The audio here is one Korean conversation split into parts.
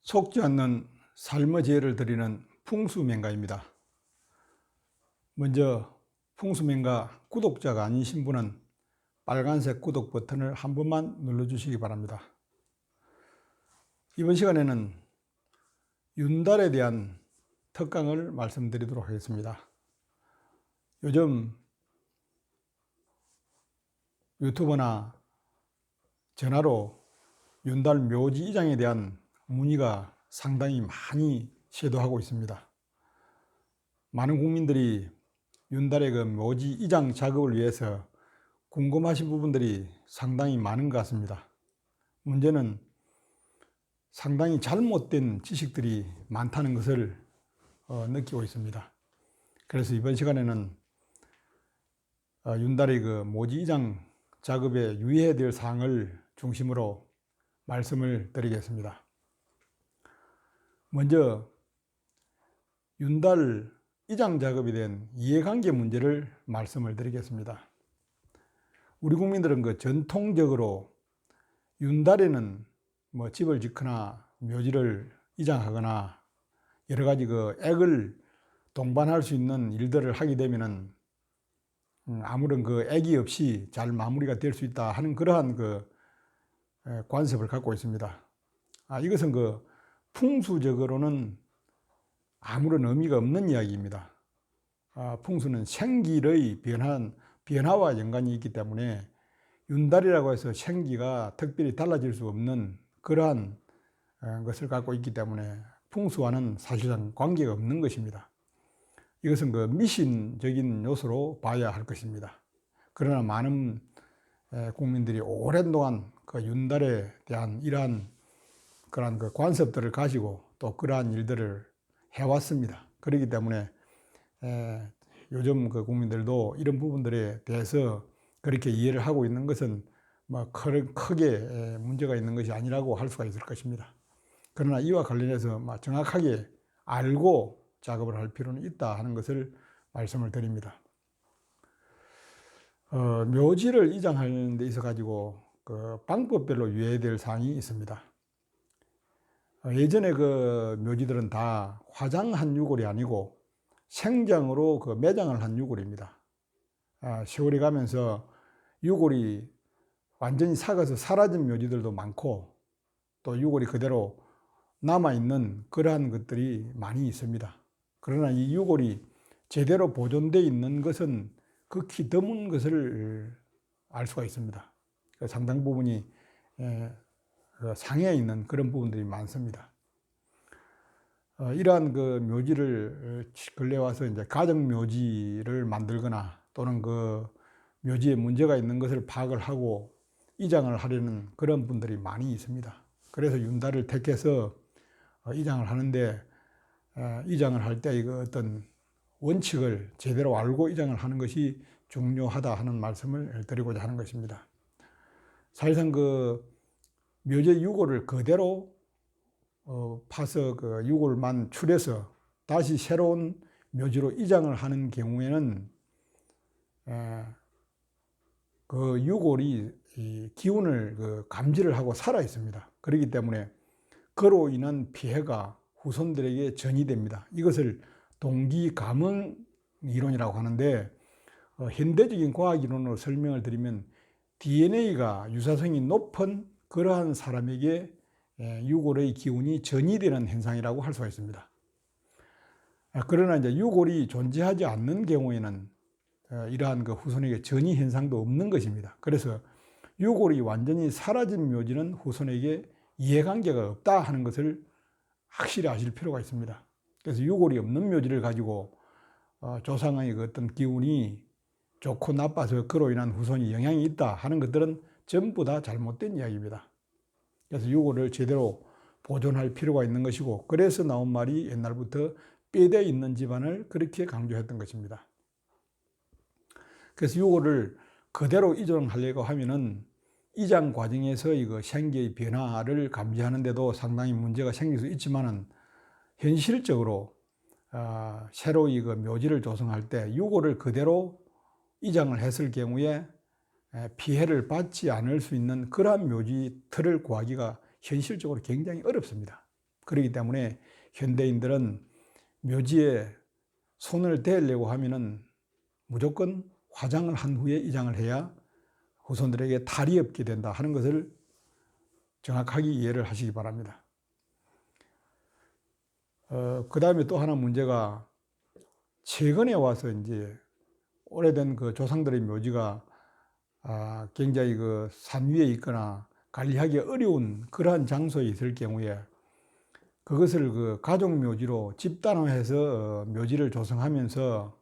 속지 않는 삶의 지혜를 드리는 풍수맹가입니다. 먼저 풍수맹가 구독자가 아니신 분은 빨간색 구독 버튼을 한 번만 눌러주시기 바랍니다. 이번 시간에는 윤달에 대한 특강을 말씀드리도록 하겠습니다. 요즘 유튜브나 전화로 윤달 묘지 이장에 대한 문의가 상당히 많이 쇄도하고 있습니다. 많은 국민들이 윤달의 그 묘지 이장 작업을 위해서 궁금하신 부분들이 상당히 많은 것 같습니다. 문제는 상당히 잘못된 지식들이 많다는 것을 느끼고 있습니다. 그래서 이번 시간에는 윤달의 그 묘지 이장 작업에 유의해야 될 사항을 중심으로 말씀을 드리겠습니다. 먼저 윤달 이장 작업에 대한 이해관계 문제를 말씀을 드리겠습니다. 우리 국민들은 그 전통적으로 윤달에는 뭐 집을 짓거나 묘지를 이장하거나 여러 가지 그 액을 동반할 수 있는 일들을 하게 되면은 아무런 그 액이 없이 잘 마무리가 될 수 있다 하는 그러한 그 관습을 갖고 있습니다. 이것은 그 풍수적으로는 아무런 의미가 없는 이야기입니다. 풍수는 생기의 변화와 연관이 있기 때문에 윤달이라고 해서 생기가 특별히 달라질 수 없는 그러한 것을 갖고 있기 때문에 풍수와는 사실상 관계가 없는 것입니다. 이것은 그 미신적인 요소로 봐야 할 것입니다. 그러나 많은 국민들이 오랜 동안 그 윤달에 대한 이러한 그러한 그 관습들을 가지고 또 그러한 일들을 해왔습니다. 그렇기 때문에 요즘 그 국민들도 이런 부분들에 대해서 그렇게 이해를 하고 있는 것은 뭐 크게 문제가 있는 것이 아니라고 할 수가 있을 것입니다. 그러나 이와 관련해서 정확하게 알고 작업을 할 필요는 있다 하는 것을 말씀을 드립니다. 묘지를 이장하는 데 있어 가지고 그 방법별로 유의해야 될 사항이 있습니다. 예전에 그 묘지들은 다 화장한 유골이 아니고 생장으로 그 매장을 한 유골입니다. 세월이 가면서 유골이 완전히 삭아서 사라진 묘지들도 많고 또 유골이 그대로 남아있는 그러한 것들이 많이 있습니다. 그러나 이 유골이 제대로 보존되어 있는 것은 극히 드문 것을 알 수가 있습니다. 상당 부분이 상해에 있는 그런 부분들이 많습니다. 이러한 그 묘지를 근래 와서 이제 가정 묘지를 만들거나 또는 그 묘지에 문제가 있는 것을 파악을 하고 이장을 하려는 그런 분들이 많이 있습니다. 그래서 윤달을 택해서 이장을 하는데 이장을 할 때 이거 어떤 원칙을 제대로 알고 이장을 하는 것이 중요하다 하는 말씀을 드리고자 하는 것입니다. 사실상 그 묘지 유골을 그대로 파서 그 유골만 출해서 다시 새로운 묘지로 이장을 하는 경우에는 그 유골이 이 기운을 그 감지를 하고 살아 있습니다. 그렇기 때문에 그로 인한 피해가 후손들에게 전이됩니다. 이것을 동기감흥 이론이라고 하는데 현대적인 과학 이론으로 설명을 드리면 DNA가 유사성이 높은 그러한 사람에게 유골의 기운이 전이되는 현상이라고 할 수가 있습니다. 그러나 이제 유골이 존재하지 않는 경우에는 이러한 그 후손에게 전이 현상도 없는 것입니다. 그래서 유골이 완전히 사라진 묘지는 후손에게 이해관계가 없다 하는 것을 확실히 아실 필요가 있습니다. 그래서 유골이 없는 묘지를 가지고 조상의 그 어떤 기운이 좋고 나빠서 그로 인한 후손이 영향이 있다 하는 것들은 전부 다 잘못된 이야기입니다. 그래서 유골을 제대로 보존할 필요가 있는 것이고, 그래서 나온 말이 옛날부터 뼈대 있는 집안을 그렇게 강조했던 것입니다. 그래서 유골을 그대로 이전하려고 하면은 이장 과정에서 이거 생기의 변화를 감지하는데도 상당히 문제가 생길 수 있지만은 현실적으로 새로 이거 묘지를 조성할 때 유골을 그대로 이장을 했을 경우에 피해를 받지 않을 수 있는 그러한 묘지 틀을 구하기가 현실적으로 굉장히 어렵습니다. 그렇기 때문에 현대인들은 묘지에 손을 대려고 하면은 무조건 화장을 한 후에 이장을 해야 후손들에게 탈이 없게 된다 하는 것을 정확하게 이해를 하시기 바랍니다. 그 다음에 또 하나 문제가 최근에 와서 이제 오래된 그 조상들의 묘지가 굉장히 그 산 위에 있거나 관리하기 어려운 그러한 장소에 있을 경우에 그것을 그 가족 묘지로 집단화해서 묘지를 조성하면서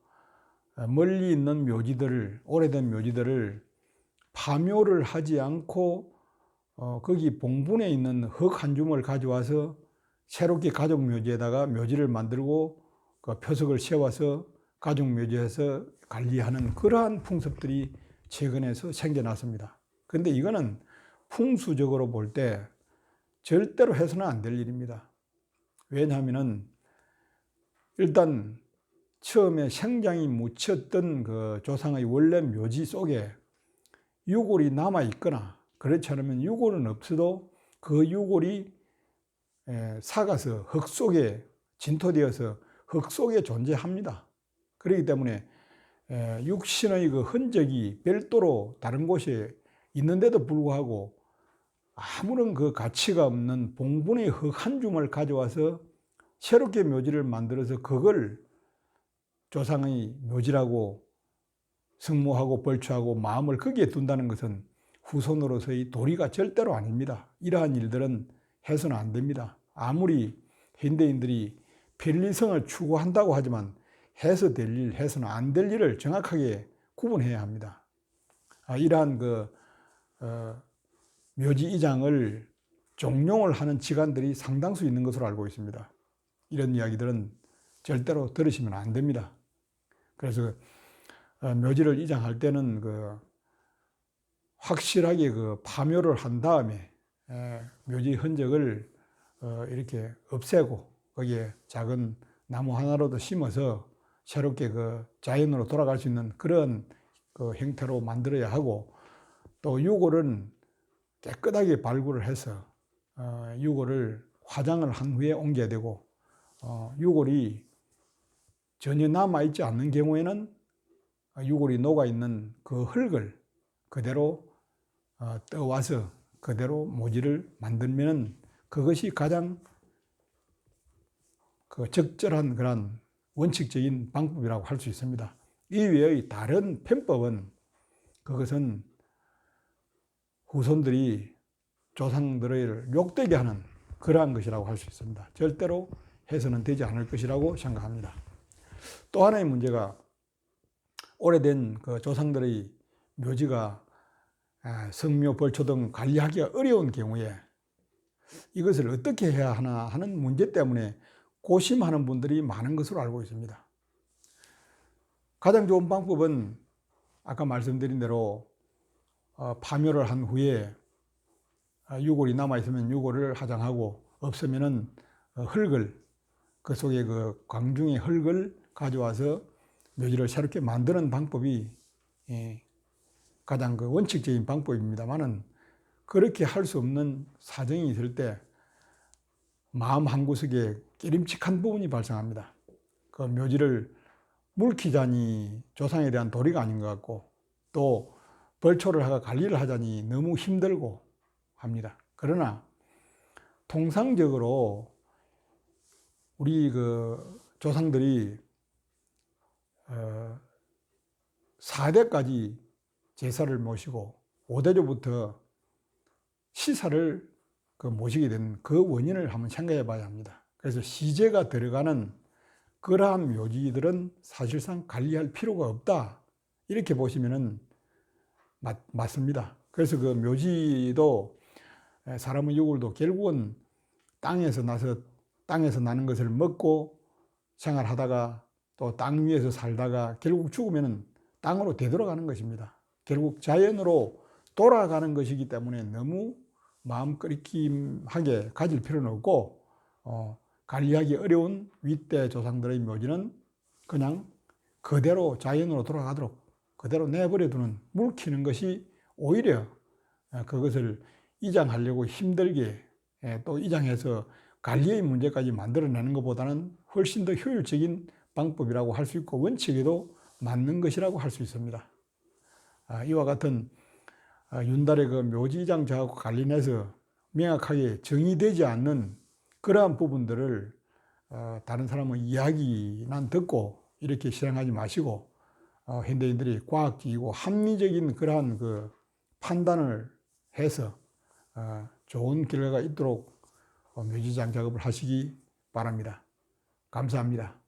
멀리 있는 묘지들을, 오래된 묘지들을 파묘를 하지 않고 거기 봉분에 있는 흙 한 줌을 가져와서 새롭게 가족 묘지에다가 묘지를 만들고 그 표석을 세워서 가족 묘지에서 관리하는 그러한 풍습들이 최근에서 생겨났습니다. 그런데 이거는 풍수적으로 볼 때 절대로 해서는 안 될 일입니다. 왜냐하면은 일단 처음에 생장이 묻혔던 그 조상의 원래 묘지 속에 유골이 남아 있거나 그렇지 않으면 유골은 없어도 그 유골이 삭아서 흙 속에 진토되어서 흙 속에 존재합니다. 그렇기 때문에 육신의 그 흔적이 별도로 다른 곳에 있는데도 불구하고 아무런 그 가치가 없는 봉분의 흙 한 줌을 가져와서 새롭게 묘지를 만들어서 그걸 조상의 묘지라고 승모하고 벌초하고 마음을 거기에 둔다는 것은 후손으로서의 도리가 절대로 아닙니다. 이러한 일들은 해서는 안 됩니다. 아무리 현대인들이 편리성을 추구한다고 하지만 해서 될 일, 해서는 안 될 일을 정확하게 구분해야 합니다. 이러한 묘지 이장을 종용을 하는 기관들이 상당수 있는 것으로 알고 있습니다. 이런 이야기들은 절대로 들으시면 안 됩니다. 그래서 묘지를 이장할 때는 확실하게 파묘를 한 다음에 묘지 흔적을 이렇게 없애고 거기에 작은 나무 하나라도 심어서 새롭게 자연으로 돌아갈 수 있는 그런 형태로 만들어야 하고, 또 유골은 깨끗하게 발굴을 해서 유골을 화장을 한 후에 옮겨야 되고, 유골이 전혀 남아있지 않는 경우에는 유골이 녹아있는 그 흙을 그대로 떠와서 그대로 묘지를 만들면 그것이 가장 적절한 그런 원칙적인 방법이라고 할 수 있습니다. 이외의 다른 편법은 그것은 후손들이 조상들을 욕되게 하는 그러한 것이라고 할 수 있습니다. 절대로 해서는 되지 않을 것이라고 생각합니다. 또 하나의 문제가 오래된 조상들의 묘지가 성묘, 벌초 등 관리하기가 어려운 경우에 이것을 어떻게 해야 하나 하는 문제 때문에 고심하는 분들이 많은 것으로 알고 있습니다. 가장 좋은 방법은 아까 말씀드린 대로 파묘를 한 후에 유골이 남아있으면 유골을 화장하고, 없으면은 흙을, 그 속에 광중의 흙을 가져와서 묘지를 새롭게 만드는 방법이 가장 원칙적인 방법입니다만은, 그렇게 할 수 없는 사정이 있을 때 마음 한구석에 깨림칙한 부분이 발생합니다. 그 묘지를 물키자니 조상에 대한 도리가 아닌 것 같고, 또 벌초를 하고 관리를 하자니 너무 힘들고 합니다. 그러나 통상적으로 우리 조상들이 4대까지 제사를 모시고 5대조부터 시사를 모시게 된 그 원인을 한번 생각해 봐야 합니다. 그래서 시제가 들어가는 그러한 묘지들은 사실상 관리할 필요가 없다, 이렇게 보시면은 맞습니다. 그래서 그 묘지도 사람의 유골도 결국은 땅에서 나는 것을 먹고 생활하다가 또 땅 위에서 살다가 결국 죽으면 땅으로 되돌아가는 것입니다. 결국 자연으로 돌아가는 것이기 때문에 너무 마음 끓임하게 가질 필요는 없고, 관리하기 어려운 윗대 조상들의 묘지는 그냥 그대로 자연으로 돌아가도록 그대로 내버려두는, 물키는 것이 오히려 그것을 이장하려고 힘들게 또 이장해서 관리의 문제까지 만들어내는 것보다는 훨씬 더 효율적인 방법이라고 할 수 있고 원칙에도 맞는 것이라고 할 수 있습니다. 이와 같은 윤달의 그 묘지장자하고 관련해서 명확하게 정의되지 않는 그러한 부분들을 다른 사람의 이야기만 듣고 이렇게 실행하지 마시고 현대인들이 과학적이고 합리적인 그러한 그 판단을 해서 좋은 결과가 있도록 묘지장 작업을 하시기 바랍니다. 감사합니다.